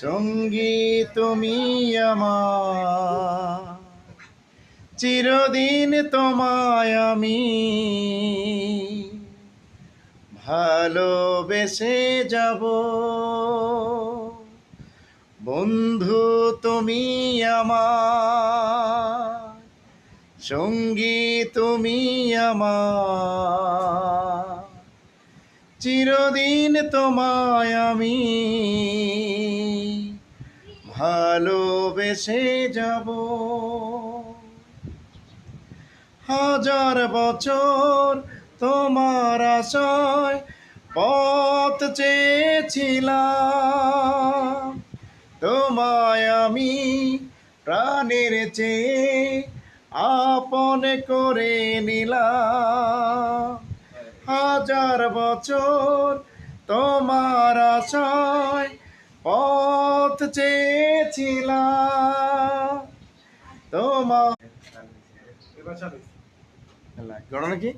সঙ্গী তুমি আমার, চিরদিন তোমায় আমি ভালোবেসে যাব। বন্ধু তুমি আমার, সঙ্গী তুমি আমার, চিরদিন তোমায় আমি ভালোবেসে যাব। হাজার বছর তোমার আশায় পথ চেয়েছিলাম, তোমায় আমি প্রাণের চেয়ে আপন করে নিলাম। হাজার বছর তোমার আশায় পথ চেয়েছিলাম, তোমার ঘটনা কি?